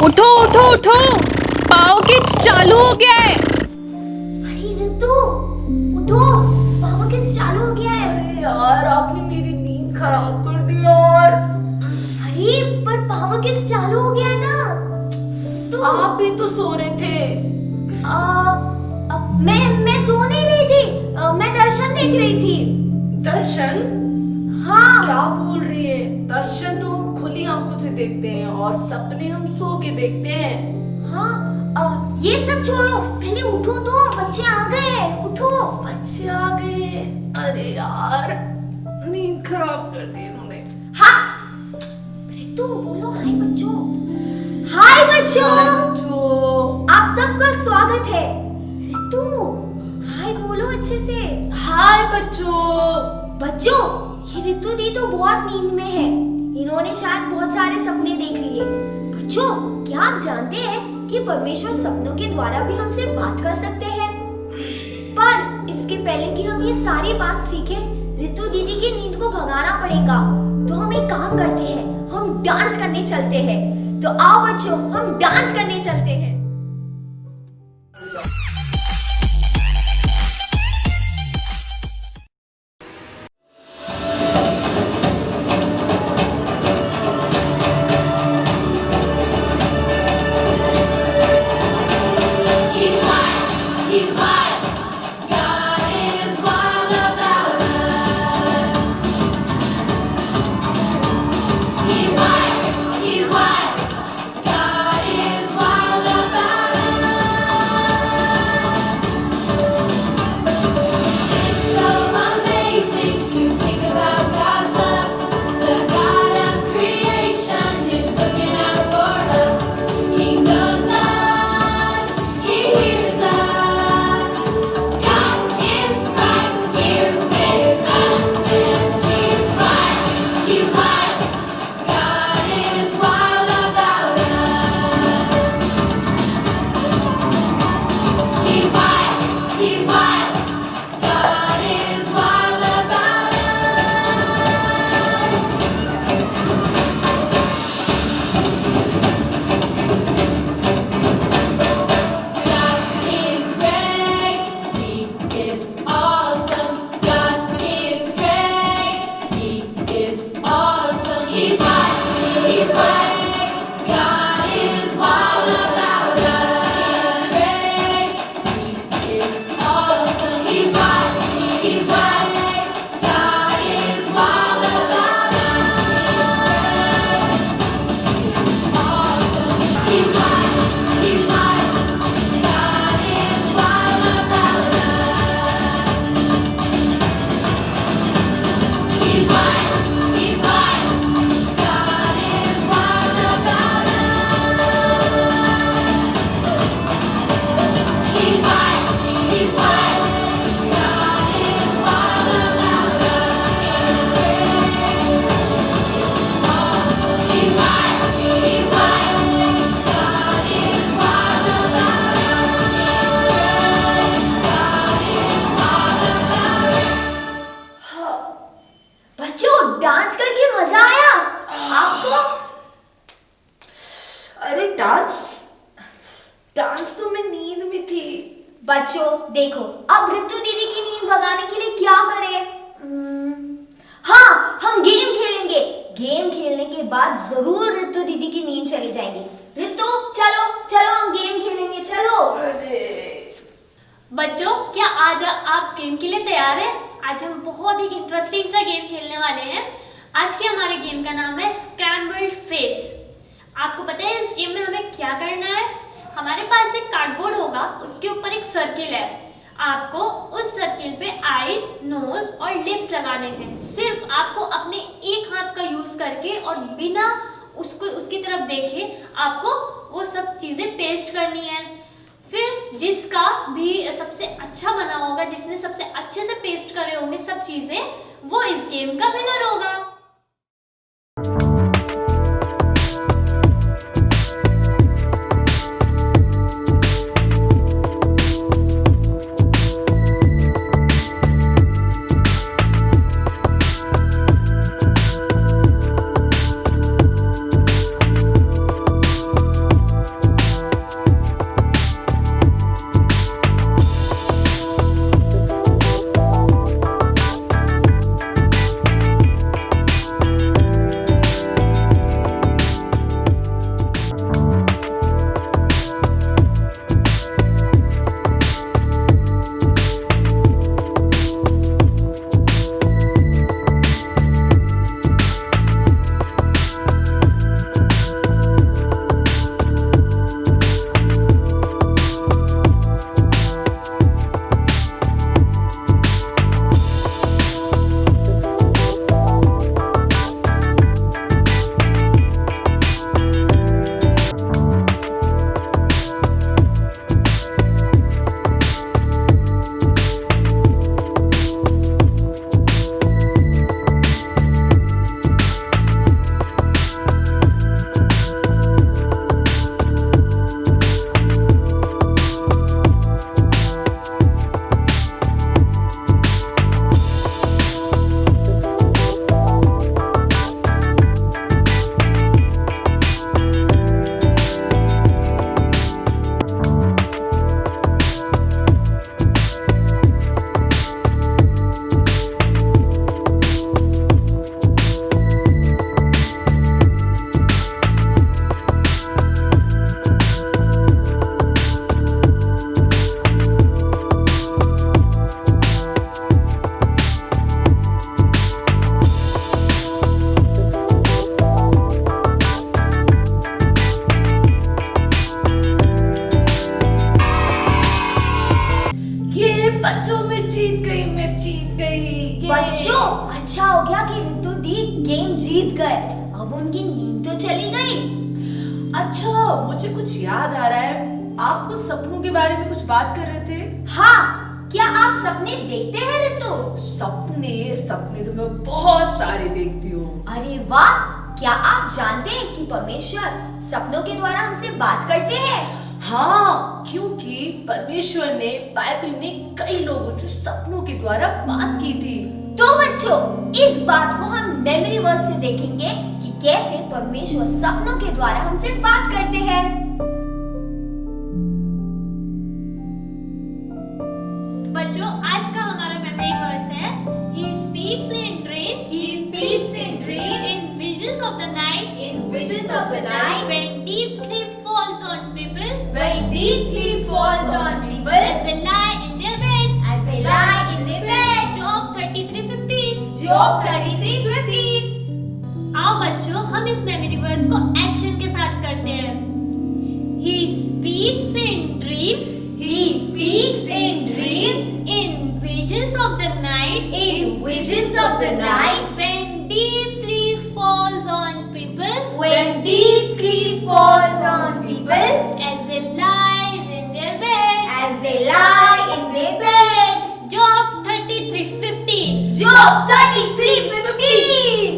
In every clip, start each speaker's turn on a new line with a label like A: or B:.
A: उठो उठो उठो, पाव किड्स चालू हो गया है।
B: अरे ऋतु उठो, पावर किड्स चालू हो गया है।
C: अरे यार आपने मेरी नींद खराब कर दी यार।
B: अरे पर पावर किड्स चालू हो गया है ना। तो
C: आप भी तो सो रहे थे।
B: मैं सो नहीं रही थी, मैं दर्शन देख रही थी।
C: दर्शन?
B: हाँ।
C: क्या बोल रही है? दर्शन तो हम खुली आंखों से देखते हैं और सपने हम सो के देखते हैं।
B: हाँ, ये सब छोड़ो, पहले उठो तो, बच्चे आ गए, उठो।
C: बच्चे आ गए? अरे यार नींद खराब कर दी इन्होंने।
B: हाँ ऋतु बोलो हाय बच्चों। हाय बच्चों, आप सबका स्वागत है। ऋतु हाय बोलो अच्छे से।
C: हाय बच्चों।
B: बच्चों ये ऋतु दी तो बहुत नींद में है, इन्होंने शायद बहुत सारे सपने देख लिए। बच्चों क्या आप जानते हैं कि परमेश्वर सपनों के द्वारा भी हमसे बात कर सकते हैं? पर इसके पहले कि हम ये सारी बात सीखें, ऋतु दीदी की नींद को भगाना पड़ेगा। तो हम एक काम करते हैं, हम डांस करने चलते हैं। तो आओ बच्चों हम डांस करने चलते हैं। डांस करके मजा आया आपको?
C: अरे डांस तो मैं नींद में थी।
B: बच्चों देखो, अब ऋतु दीदी की नींद भगाने के लिए क्या करें? हाँ, हम गेम खेलेंगे। गेम खेलने के बाद जरूर ऋतु दीदी की नींद चली जाएगी। ऋतु चलो चलो हम गेम खेलेंगे, चलो।
D: बच्चों क्या आज आप गेम के लिए तैयार हैं? आज हम बहुत ही इंटरेस्टिंग सा गेम खेलने वाले हैं। आज के हमारे गेम का नाम है स्क्रैम्बल्ड फेस। आपको पता है इस गेम में हमें क्या करना है? हमारे पास एक कार्डबोर्ड होगा, उसके ऊपर एक सर्किल है। आपको उस सर्किल पे आईज, नोज और लिप्स लगाने हैं। सिर्फ आपको अपने एक हाथ का यूज करके और बिना उसकी तरफ देखे आपको वो सब चीजें पेस्ट करनी है। फिर जिसका भी सबसे अच्छा बना होगा, जिसने सबसे अच्छे से पेस्ट करे होंगे सब चीजें, वो इस गेम का विनर होगा।
C: मैं जीत गई। ये।
B: बच्चों, अच्छा हो गया कि रितु दी गेम जीत गए। अब उनकी नींद तो चली गई।
C: अच्छा, मुझे कुछ याद आ रहा है। आप कुछ सपनों के बारे में कुछ बात कर रहे थे।
B: हाँ, क्या आप सपने देखते हैं रितु?
C: सपने तो मैं बहुत सारे देखती हूँ।
B: अरे वाह, क्या आप जानते हैं कि परमेश्वर सपनों के द्वारा हमसे बात करते हैं?
C: हाँ, क्योंकि परमेश्वर ने बाइबल में कई लोगों से सपनों के द्वारा बात की थी।
B: तो बच्चों, इस बात को हम मेमोरी वर्स से देखेंगे कि कैसे परमेश्वर सपनों के द्वारा हमसे बात करते हैं।
D: बच्चों, आज का हमारा मेमोरी वर्स है He speaks in dreams.
B: He speaks in dreams.
D: In visions of the night.
B: In visions of the night.
D: When deep sleep falls on people.
B: When deep sleep falls on people.
D: As they lie in their beds.
B: As they lie in their bed.
D: Job 33:15.
B: Job 33:15.
D: आओ बच्चों, हम इस memory verse को action के साथ करते हैं। He speaks in dreams.
B: He speaks in dreams.
D: In visions of the night.
B: In visions of the night.
D: When deep sleep falls on people.
B: When deep sleep falls on people.
D: As they lie in their bed.
B: As they lie in their bed.
D: Job 33:15.
B: Job 33:15.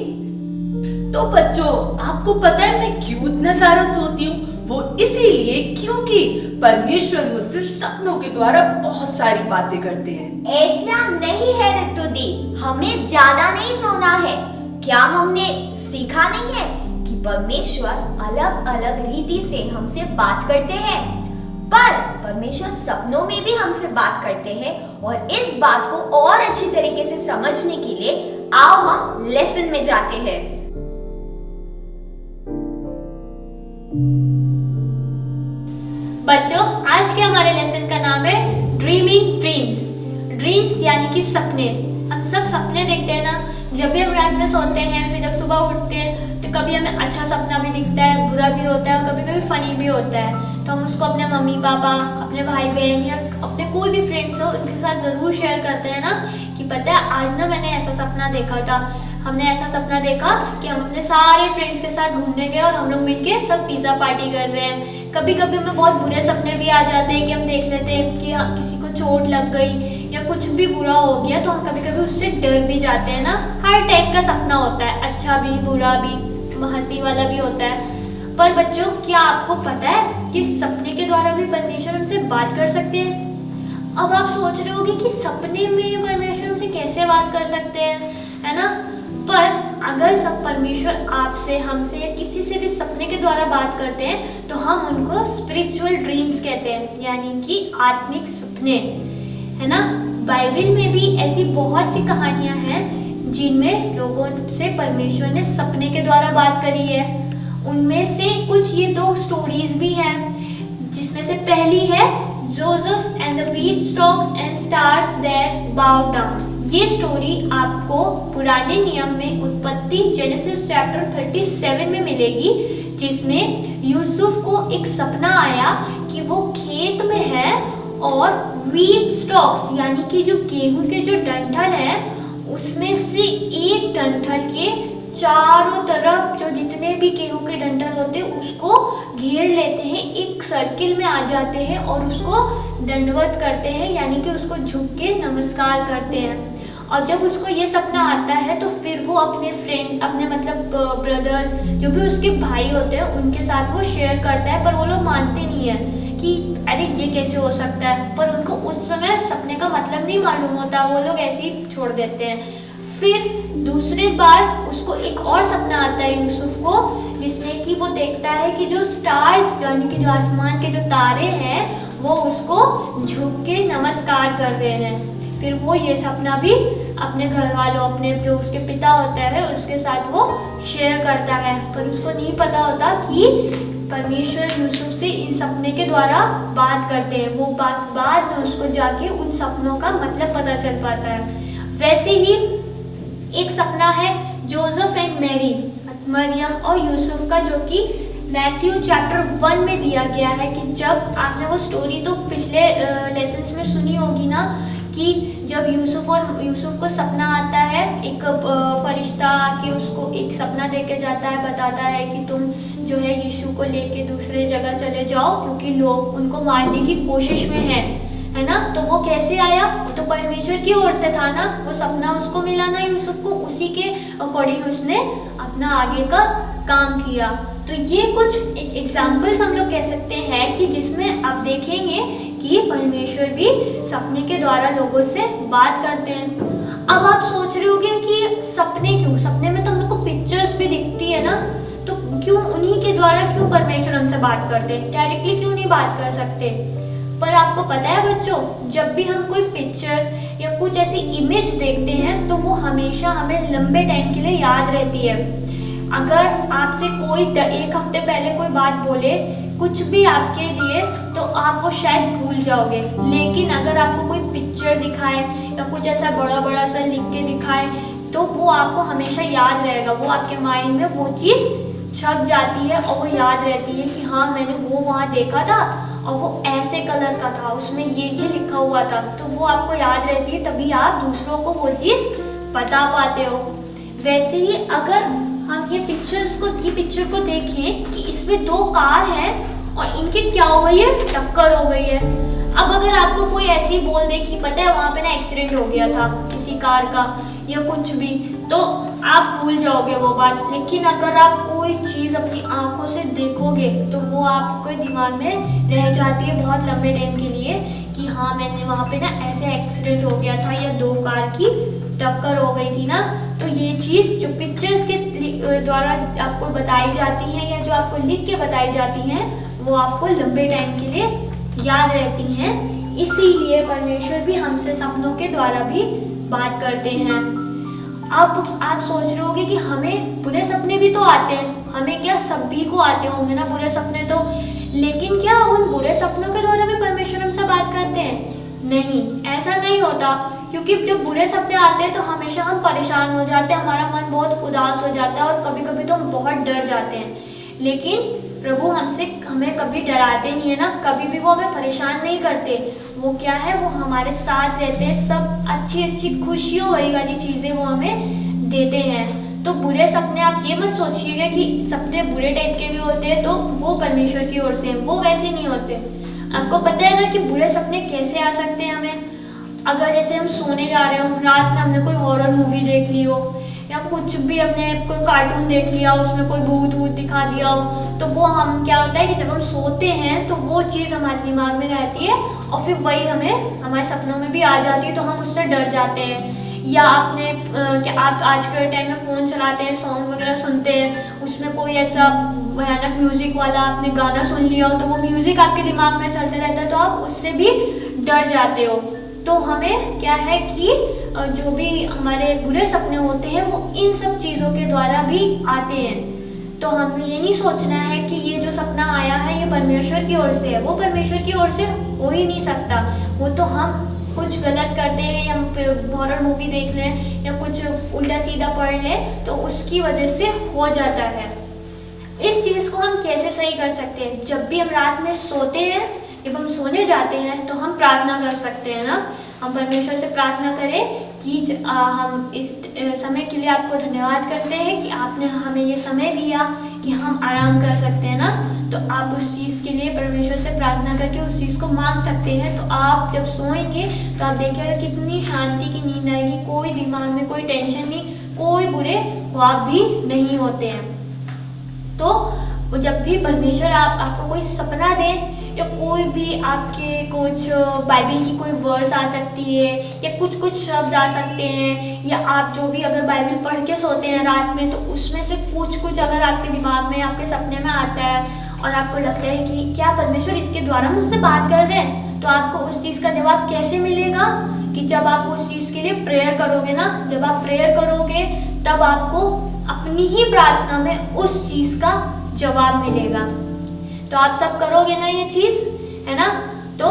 C: तो बच्चों, आपको पता है मैं क्यों इतना सारा सोती हूँ? वो इसीलिए क्योंकि परमेश्वर मुझसे सपनों के द्वारा बहुत सारी बातें करते हैं।
B: ऐसा नहीं है रितु दी, हमें ज्यादा नहीं सोना है। क्या हमने सीखा नहीं है कि परमेश्वर अलग अलग रीति से हमसे बात करते हैं? पर परमेश्वर सपनों में भी हमसे बात करते हैं। और इस बात को और अच्छी तरीके से समझने के लिए आओ हम लेसन में जाते हैं।
D: बच्चों, आज के हमारे लेसन का नाम है ड्रीमिंग ड्रीम्स। ड्रीम्स यानी कि सपने। हम सब सपने देखते हैं ना, जब भी हम रात में सोते हैं, फिर जब सुबह उठते हैं तो कभी हमें अच्छा सपना भी दिखता है, बुरा भी होता है और कभी कभी फनी भी होता है। तो हम उसको अपने मम्मी पापा, अपने भाई बहन या अपने कोई भी फ्रेंड्स हो उनके साथ ज़रूर शेयर करते हैं ना कि पता है आज ना मैंने ऐसा सपना देखा था। हमने ऐसा सपना देखा कि हम अपने सारे फ्रेंड्स के साथ घूमने गए और हम लोग मिलके सब पिज़्ज़ा पार्टी कर रहे हैं। कभी कभी हमें बहुत बुरे सपने भी आ जाते हैं कि हम देख लेते हैं कि किसी को चोट लग गई या कुछ भी बुरा हो गया, तो हम कभी कभी उससे डर भी जाते हैं ना। हर टाइप का सपना होता है, अच्छा भी बुरा भी, हंसी वाला भी होता है। पर बच्चों, क्या आपको पता है कि सपने के द्वारा भी परमेश्वर हमसे बात कर सकते हैं? अब आप सोच रहे होंगे कि सपने में परमेश्वर हमसे कैसे बात कर सकते हैं, है ना? पर अगर सब परमेश्वर आपसे, हमसे या किसी से भी सपने के द्वारा बात करते हैं तो हम उनको स्पिरिचुअल ड्रीम्स कहते हैं, यानी कि आत्मिक सपने, है ना? बाइबल में भी ऐसी बहुत सी कहानियां हैं जिनमें लोगों से परमेश्वर ने सपने के द्वारा बात करी है। उनमें से कुछ ये 2 स्टोरीज भी हैं, जिसमें से पहली है Joseph and the wheat stocks and stars that बाउ डाउन। ये स्टोरी आपको पुराने नियम में उत्पत्ति जेनेसिस चैप्टर 37 में मिलेगी, जिसमें यूसुफ को एक सपना आया कि वो खेत में है और व्हीट स्टॉक्स यानी कि जो गेहूं के जो डंठल हैं उसमें से एक डंठल के चारों तरफ जो जितने भी गेहूं के डंठल होते हैं उसको घेर लेते हैं, एक सर्किल में आ जाते हैं और उसको दंडवत करते हैं, यानी कि उसको झुक के नमस्कार करते हैं। और जब उसको ये सपना आता है तो फिर वो अपने फ्रेंड्स, अपने मतलब ब्रदर्स, जो भी उसके भाई होते हैं उनके साथ वो शेयर करता है। पर वो लोग मानते नहीं है कि अरे ये कैसे हो सकता है, पर उनको उस समय सपने का मतलब नहीं मालूम होता, वो लोग ऐसे ही छोड़ देते हैं। फिर दूसरी बार उसको एक और सपना आता है यूसुफ को, जिसमें कि वो देखता है कि जो स्टार्स यानी कि जो आसमान के जो तारे हैं वो उसको झुक के नमस्कार कर रहे हैं। फिर वो ये सपना भी अपने घर वालों, अपने जो उसके पिता होता है उसके साथ वो शेयर करता है, पर उसको नहीं पता होता कि परमेश्वर यूसुफ से इन सपने के द्वारा बात करते हैं। वो बात बाद में उसको जाके उन सपनों का मतलब पता चल पाता है। वैसे ही एक सपना है जोसेफ एंड मैरी, मरियम और यूसुफ का, जो कि मैथ्यू चैप्टर 1 में दिया गया है। कि जब आपने वो स्टोरी तो पिछले लेसन्स में सुनी होगी ना, कि जब यूसुफ को सपना आता है, एक फरिश्ता आके उसको एक सपना देके जाता है, बताता है कि तुम जो है यीशु को लेके दूसरे जगह चले जाओ क्योंकि लोग उनको मारने की कोशिश में है ना। तो वो कैसे आया? वो तो परमेश्वर की ओर से था ना, वो सपना उसको मिला ना यूसुफ को, उसी के अकॉर्डिंग उसने अपना आगे का काम किया। तो ये कुछ एग्जाम्पल्स हम लोग कह सकते हैं कि जिसमें आप देखेंगे कि परमेश्वर भी सपने के द्वारा लोगों से बात करते हैं। अब आप सोच रहे होंगे कि सपने क्यों? सपने में तो हम लोग को पिक्चर्स भी दिखती है ना, तो क्यों उन्हीं के द्वारा क्यों परमेश्वर हमसे बात करते हैं? डायरेक्टली क्यों नहीं बात कर सकते? पर आपको पता है बच्चों, जब भी हम कोई पिक्चर या कुछ ऐसी इमेज देखते हैं तो वो हमेशा हमें लंबे टाइम के लिए याद रहती है। अगर आपसे कोई एक हफ्ते पहले कोई बात बोले कुछ भी आपके लिए, तो आप वो शायद भूल जाओगे, लेकिन अगर आपको कोई पिक्चर दिखाए या कुछ ऐसा बड़ा बड़ा सा लिख के दिखाए तो वो आपको हमेशा याद रहेगा। वो आपके माइंड में वो चीज़ छप जाती है और वो याद रहती है कि हाँ मैंने वो वहाँ देखा था और वो ऐसे कलर का था, उसमें ये लिखा हुआ था, तो वो आपको याद रहती है, तभी आप दूसरों को वो चीज़ बता पाते हो। वैसे ही अगर हम ये पिक्चर को देखें कि इसमें दो कार हैं और इनकी क्या हो गई है? टक्कर हो गई है। अब अगर आपको कोई ऐसी बोल दे कि पता है वहाँ पे ना एक्सीडेंट हो गया था किसी कार का या कुछ भी, तो आप भूल जाओगे वो बात। लेकिन अगर आप कोई चीज़ अपनी आंखों से देखोगे तो वो आपके दिमाग में रह जाती है बहुत लंबे टाइम के लिए कि हाँ मैंने वहाँ पे ना ऐसे एक्सीडेंट हो गया था या दो कार की टक्कर हो गई थी ना। तो ये चीज़ जो पिक्चर्स के द्वारा आपको बताई जाती हैं या जो आपको लिख के बताई जाती हैं वो आपको लंबे टाइम के लिए याद रहती हैं। इसीलिए परमेश्वर भी हमसे सपनों के द्वारा भी बात करते हैं। अब आप सोच रहे होंगे कि हमें बुरे सपने भी तो आते हैं, हमें क्या सभी को आते होंगे ना बुरे सपने तो, लेकिन क्या उन बुरे सपनों के द्वारा भी परमेश्वर हमसे बात करते हैं? नहीं, ऐसा नहीं होता, क्योंकि जब बुरे सपने आते हैं तो हमेशा हम परेशान हो जाते हैं, हमारा मन बहुत उदास हो जाता है और कभी कभी तो हम बहुत डर जाते हैं। लेकिन प्रभु हमें कभी डराते नहीं है ना, कभी भी वो हमें परेशान नहीं करते। वो क्या है, वो हमारे साथ रहते हैं, सब अच्छी अच्छी खुशियों वाली चीज़ें वो हमें देते हैं। तो बुरे सपने आप ये मत सोचिएगा कि सपने बुरे टाइप के भी होते हैं तो वो परमेश्वर की ओर से हैं, वो वैसे नहीं होते। आपको पता है ना कि बुरे सपने कैसे आ सकते हैं हमें? अगर जैसे हम सोने जा रहे हो, रात में हमने कोई हॉरर मूवी देख ली हो या कुछ भी अपने कोई कार्टून देख लिया, उसमें कोई भूत दिखा दिया हो, तो वो हम क्या होता है कि जब हम सोते हैं तो वो चीज़ हमारे दिमाग में रहती है और फिर वही हमें हमारे सपनों में भी आ जाती है, तो हम उससे डर जाते हैं। या आपने क्या आप आज के टाइम में फ़ोन चलाते हैं, सॉन्ग वगैरह सुनते हैं, उसमें कोई ऐसा भयानक म्यूज़िक वाला आपने गाना सुन लिया हो तो वो म्यूज़िक आपके दिमाग में चलते रहता है, तो आप उससे भी डर जाते हो। तो हमें क्या है कि जो भी हमारे बुरे सपने होते हैं वो इन सब चीज़ों के द्वारा भी आते हैं। तो हमें ये नहीं सोचना है कि ये जो सपना आया है ये परमेश्वर की ओर से है, वो परमेश्वर की ओर से हो ही नहीं सकता। वो तो हम कुछ गलत करते हैं या हॉरर मूवी देख लें या कुछ उल्टा सीधा पढ़ लें तो उसकी वजह से हो जाता है। इस चीज़ को हम कैसे सही कर सकते हैं? जब भी हम रात में सोते हैं, जब हम सोने जाते हैं तो हम प्रार्थना कर सकते हैं ना, हम परमेश्वर से प्रार्थना करें कि हम इस समय के लिए आपको धन्यवाद करते हैं कि आपने हमें ये समय दिया कि हम आराम कर सकते हैं ना। तो आप उस चीज़ के लिए परमेश्वर से प्रार्थना करके उस चीज़ को मांग सकते हैं। तो आप जब सोएंगे तो आप देखिएगा कितनी शांति की नींद आएगी, कोई दिमाग में कोई टेंशन नहीं, कोई बुरे ख्वाब भी नहीं होते हैं। तो जब भी परमेश्वर आपको कोई सपना दे या कोई भी आपके कुछ बाइबल की कोई वर्स आ सकती है या कुछ शब्द आ सकते हैं, या आप जो भी अगर बाइबल पढ़ के सोते हैं रात में तो उसमें से कुछ अगर आपके दिमाग में आपके सपने में आता है और आपको लगता है कि क्या परमेश्वर इसके द्वारा मुझसे बात कर रहे हैं, तो आपको उस चीज़ का जवाब कैसे मिलेगा? कि जब आप उस चीज़ के लिए प्रेयर करोगे ना, जब आप प्रेयर करोगे तब आपको अपनी ही प्रार्थना में उस चीज़ का जवाब मिलेगा। तो आप सब करोगे ना ये चीज़, है ना? तो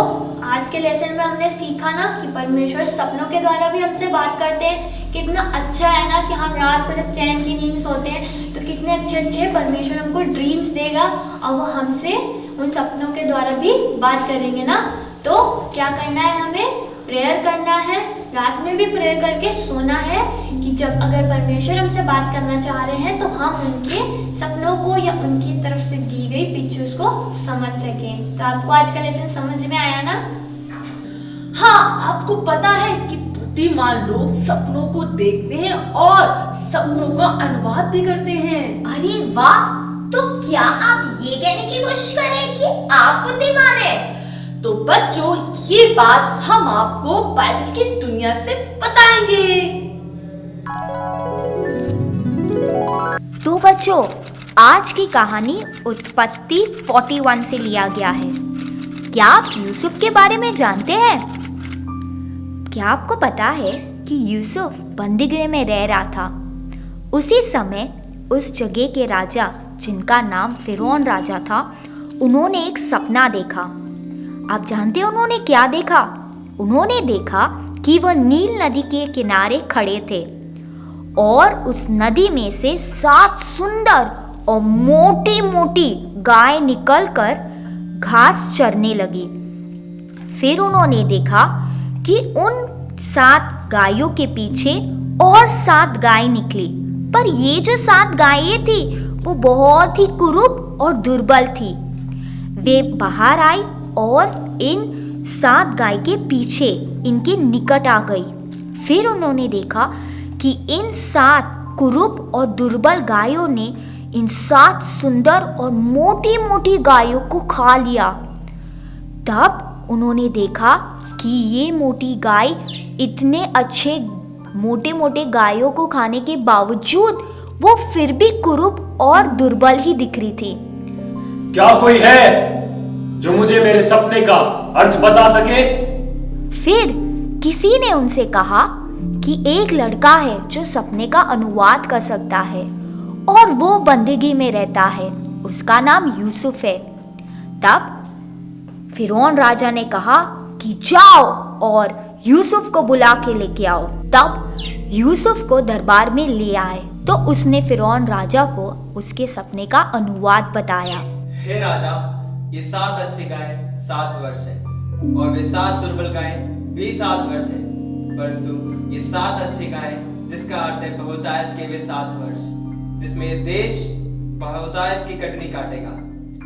D: आज के लेसन में हमने सीखा ना कि परमेश्वर सपनों के द्वारा भी हमसे बात करते हैं। कितना अच्छा है ना कि हम रात को जब चैन की नींद सोते हैं तो कितने अच्छे परमेश्वर हमको ड्रीम्स देगा और वो हमसे उन सपनों के द्वारा भी बात करेंगे ना। तो क्या करना है हमें? प्रेयर करना है, रात में भी प्रेयर करके सोना है कि जब अगर परमेश्वर हमसे बात करना चाह रहे हैं तो हम उनके सपनों को या उनकी तरफ से दी गई पिक्चर्स को समझ सकें। तो आपको आज का लेसन समझ में आया ना?
C: हाँ, आपको पता है कि बुद्धिमान लोग सपनों को देखते हैं और सपनों का अनुवाद भी करते हैं।
B: अरे वाह, तो क्या आप ये कहने की कोशिश कर रहे हैं कि आप बुद्धिमान हैं?
C: तो बच्चों, ये बात हम आपको बाइबल की दुनिया से बताएंगे।
B: तो बच्चों, आज की कहानी उत्पत्ति 41 से लिया गया है। क्या आप यूसुफ के बारे में जानते हैं? क्या आपको पता है कि यूसुफ बंदीगृह में रह रहा था? उसी समय उस जगह के राजा, जिनका नाम फिरौन राजा था, उन्होंने एक सपना देखा। आप जानते हैं उन्होंने क्या देखा? उन्होंने देखा कि वह नील नदी के किनारे खड़े थे और उस नदी में से 7 सुंदर और मोटी मोटी गाय निकलकर घास चरने लगी। फिर उन्होंने देखा कि उन 7 गायों के पीछे और 7 गाय निकली, पर ये जो 7 गायें थी वो बहुत ही कुरूप और दुर्बल थी। वे बाहर आई और इन 7 गाय के पीछे इनके निकट आ गई। फिर उन्होंने देखा कि इन 7 कुरूप और दुर्बल गायों ने इन 7 सुंदर और मोटी मोटी गायों को खा लिया। तब उन्होंने देखा कि ये मोटी गाय इतने अच्छे मोटे मोटे गायों को खाने के बावजूद वो फिर भी कुरूप और दुर्बल ही दिख रही थी।
E: क्या कोई है जो मुझे मेरे सपने का अर्थ बता सके?
B: फिर किसी ने उनसे कहा कि एक लड़का है जो सपने का अनुवाद कर सकता है और वो बंदगी में रहता है। उसका नाम यूसुफ है। तब फिरौन राजा ने कहा कि जाओ और यूसुफ को बुला के लेके आओ। तब यूसुफ को दरबार में ले आए तो उसने फिरौन राजा को उसके सपने का अनुवाद बताया।
F: हे राजा, ये 7 अच्छी गाय 7 वर्ष है और वे 7 दुर्बल गाय भी 7 वर्ष है, परंतु ये 7 अच्छी गाय जिसका अर्थ है बहुतायत के वे 7 वर्ष, जिसमें ये देश बहुतायत की कटनी काटेगा,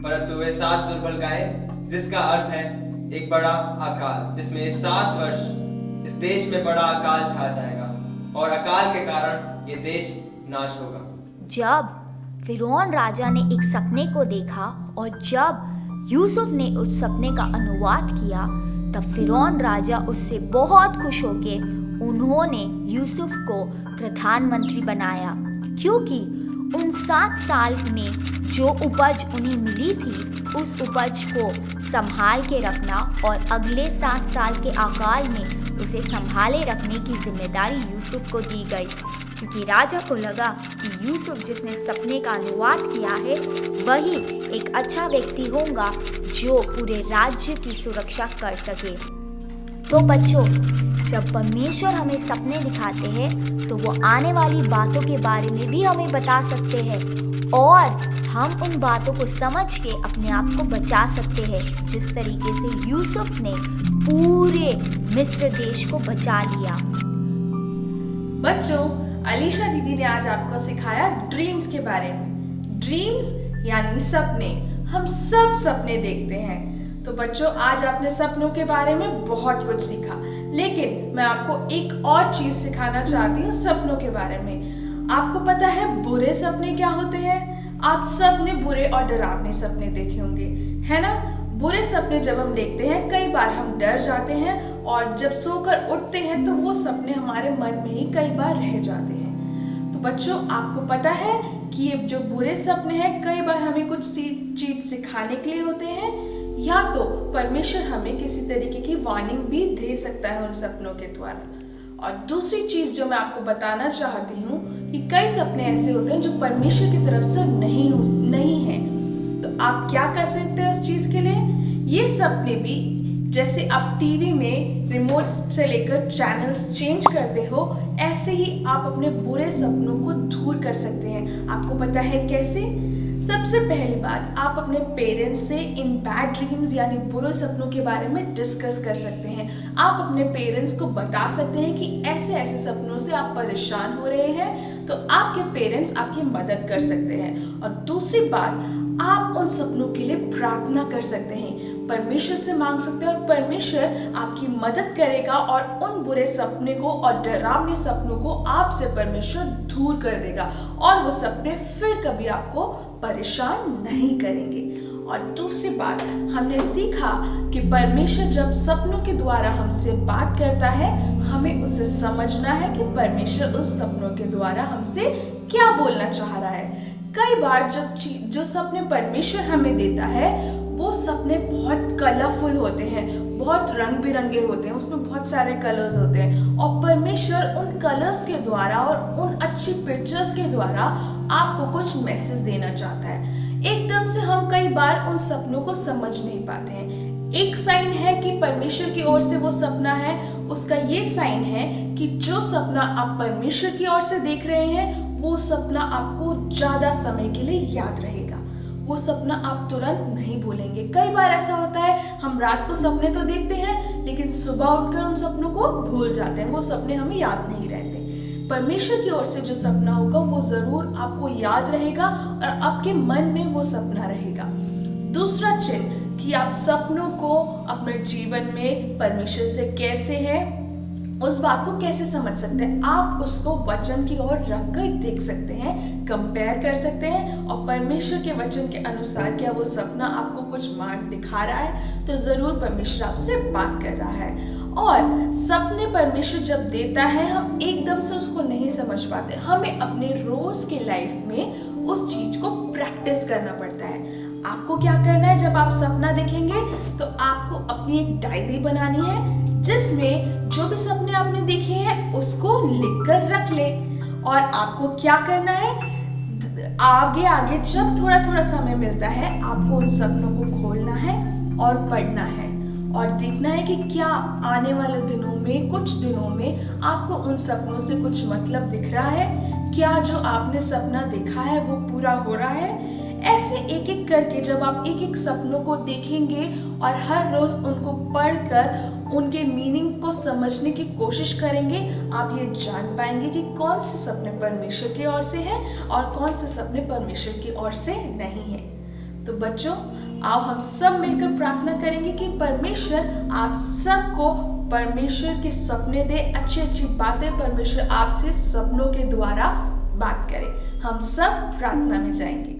F: परंतु वे 7 दुर्बल गाय जिसका अर्थ है एक बड़ा अकाल, जिसमें ये 7 वर्ष इस देश में बड़ा अकाल छा जाएगा और अकाल के कारण ये देश नाश होगा।
B: जब फिरौन राजा ने एक सपने को देखा और जब यूसुफ ने उस सपने का अनुवाद किया, तब फिरौन राजा उससे बहुत खुश होके उन्होंने यूसुफ को प्रधानमंत्री बनाया, क्योंकि उन 7 साल में जो उपज उन्हें मिली थी उस उपज को संभाल के रखना और अगले 7 साल के अकाल में उसे संभाले रखने की जिम्मेदारी यूसुफ को दी गई, क्योंकि राजा को लगा कि यूसुफ जिसने सपने का अनुवाद किया है वही एक अच्छा व्यक्ति होगा जो पूरे राज्य की सुरक्षा कर सके। तो बच्चों, जब परमेश्वर हमें सपने दिखाते हैं तो वो आने वाली बातों के बारे में भी हमें बता सकते हैं और हम उन बातों को समझ के अपने आप को बचा सकते हैं, जिस तरीके से यूसुफ ने पूरे मिस्र देश को बचा लिया।
A: बच्चों, अलीशा दीदी ने आज आपको सिखाया ड्रीम्स के बारे में। ड्रीम्स यानी सपने। हम सब सपने देखते हैं। तो बच्चों, आज आपने सपनों के बारे में बहुत कुछ सीखा, लेकिन मैं आपको एक और चीज सिखाना चाहती हूँ सपनों के बारे में। आपको पता है बुरे सपने क्या होते हैं? आप सब ने बुरे और डरावने सपने देखे होंगे, है ना? बुरे सपने जब हम देखते हैं कई बार हम डर जाते हैं और जब सोकर उठते हैं तो वो सपने हमारे मन में ही कई बार रह जाते हैं। तो बच्चों, आपको पता है कि ये जो बुरे सपने हैं कई बार हमें कुछ चीज सिखाने के लिए होते हैं, या तो परमेश्वर हमें किसी तरीके की वार्निंग भी दे सकता है उन सपनों के द्वारा। और दूसरी चीज जो मैं आपको बताना चाहती हूँ कि कई सपने ऐसे होते हैं जो परमेश्वर की तरफ से नहीं है। तो आप क्या कर सकते हैं उस चीज के लिए? ये सपने भी जैसे आप टीवी में रिमोट से लेकर चैनल्स चेंज करते हो, ऐसे ही आप अपने बुरे सपनों को दूर कर सकते हैं। आपको पता है कैसे? सबसे पहली बात, आप अपने पेरेंट्स से इन बैड ड्रीम्स यानी बुरे सपनों के बारे में डिस्कस कर सकते हैं। आप अपने पेरेंट्स को बता सकते हैं कि ऐसे ऐसे सपनों से आप परेशान हो रहे हैं, तो आपके पेरेंट्स आपकी मदद कर सकते हैं। और दूसरी बात, आप उन सपनों के लिए प्रार्थना कर सकते हैं, परमेश्वर से मांग सकते हैं और परमेश्वर आपकी मदद करेगा और उन बुरे सपने को और डरावने सपनों को आपसे परमेश्वर दूर कर देगा और वो सपने फिर कभी आपको परेशान नहीं करेंगे। और दूसरी बात, हमने सीखा कि परमेश्वर जब सपनों के द्वारा हमसे बात करता है, हमें उसे समझना है कि परमेश्वर उस सपनों के द्वारा हमसे क्या बोलना चाह रहा है। कई बार जो सपने परमेश्वर हमें देता है वो सपने बहुत कलरफुल होते हैं, बहुत रंग बिरंगे होते हैं, उसमें बहुत सारे कलर्स होते हैं और परमेश्वर उन कलर्स के द्वारा और उन अच्छी पिक्चर्स के द्वारा आपको कुछ मैसेज देना चाहता है। एकदम से हम कई बार उन सपनों को समझ नहीं पाते हैं। एक साइन है कि परमेश्वर की ओर से वो सपना है, उसका ये साइन है कि जो सपना आप परमेश्वर की ओर से देख रहे हैं वो सपना आपको ज़्यादा समय के लिए याद रहेगा, वो सपना आप तुरंत नहीं भूलेंगे। कई बार ऐसा होता है, हम रात को सपने तो देखते हैं लेकिन सुबह उठकर उन सपनों को भूल जाते हैं, वो सपने हमें याद नहीं रहते। परमेश्वर की ओर से जो सपना होगा वो जरूर आपको याद रहेगा और आपके मन में वो सपना रहेगा। दूसरा चिन्ह कि आप सपनों को अपने जीवन में परमेश्वर से कैसे है, उस बात को कैसे समझ सकते हैं, आप उसको वचन की ओर रखकर देख सकते हैं, कंपेयर कर सकते हैं और परमेश्वर के वचन के अनुसार क्या वो सपना आपको कुछ मार्ग दिखा रहा है, तो जरूर परमेश्वर आपसे बात कर रहा है। और सपने परमेश्वर जब देता है हम एकदम से उसको नहीं समझ पाते, हमें अपने रोज के लाइफ में उस चीज को प्रैक्टिस करना पड़ता है। आपको क्या करना है, जब आप सपना देखेंगे तो आपको अपनी एक डायरी बनानी है जिसमें जो भी सपने आपने देखे हैं उसको लिखकर रख ले। और आपको क्या करना है, आगे आगे जब थोड़ा थोड़ा समय मिलता है आपको उन सपनों को खोलना है और पढ़ना है और देखना है कि क्या आने वाले दिनों में, कुछ दिनों में आपको उन सपनों से कुछ मतलब दिख रहा है, क्या जो आपने सपना देखा है वो पूरा हो रहा है। ऐसे एक एक करके जब आप एक एक सपनों को देखेंगे और हर रोज उनको पढ़कर उनके मीनिंग को समझने की कोशिश करेंगे, आप ये जान पाएंगे कि कौन से सपने परमेश्वर की ओर से हैं और कौन से सपने परमेश्वर की ओर से नहीं हैं। तो बच्चों, आओ हम सब मिलकर प्रार्थना करेंगे कि परमेश्वर आप सबको परमेश्वर के सपने दे, अच्छी अच्छी बातें परमेश्वर आपसे सपनों के द्वारा बात करे। हम सब प्रार्थना में जाएंगे।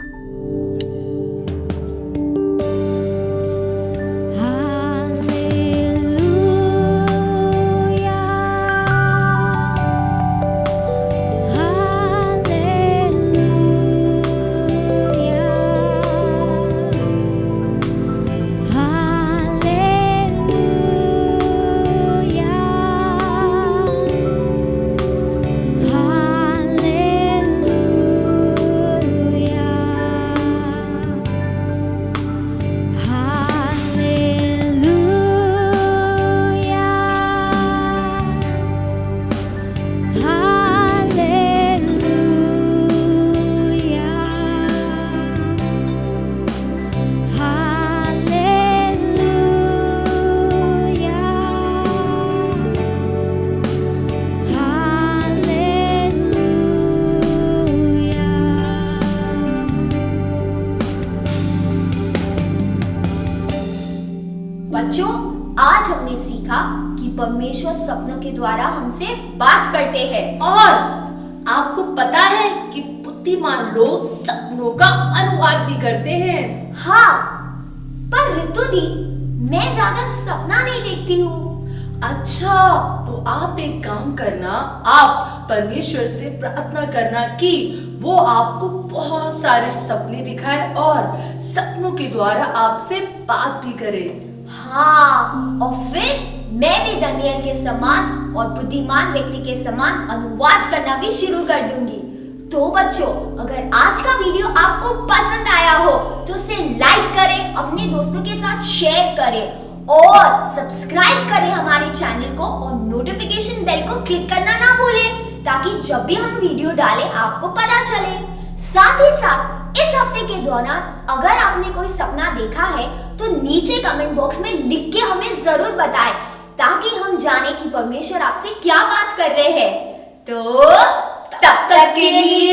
B: बच्चों, आज हमने सीखा कि परमेश्वर सपनों के द्वारा हमसे बात करते हैं।
C: और आपको पता है कि बुद्धिमान लोग सपनों का अनुवाद भी करते हैं।
B: हाँ, पर ऋतु दी, मैं ज्यादा सपना नहीं देखती हूँ।
C: अच्छा, तो आप एक काम करना, आप परमेश्वर से प्रार्थना करना कि वो आपको बहुत सारे सपने दिखाए और सपनों के द्वारा आपसे बात भी करे।
B: हाँ, और फिर मैं भी दानियल के समान और बुद्धिमान व्यक्ति के समान अनुवाद करना भी शुरू कर दूंगी। तो बच्चों, अगर आज का वीडियो आपको पसंद आया हो तो उसे लाइक करें, अपने दोस्तों के साथ शेयर करें और सब्सक्राइब करें हमारे चैनल को और नोटिफिकेशन बेल को क्लिक करना ना भूलें ताकि जब भी हम वीडियो डालें आपको पता चले। साथ ही साथ इस हफ्ते के दौरान अगर आपने कोई सपना देखा है तो नीचे कमेंट बॉक्स में लिख के हमें जरूर बताएं, ताकि हम जाने कि परमेश्वर आपसे क्या बात कर रहे हैं। तो तब तक के लिए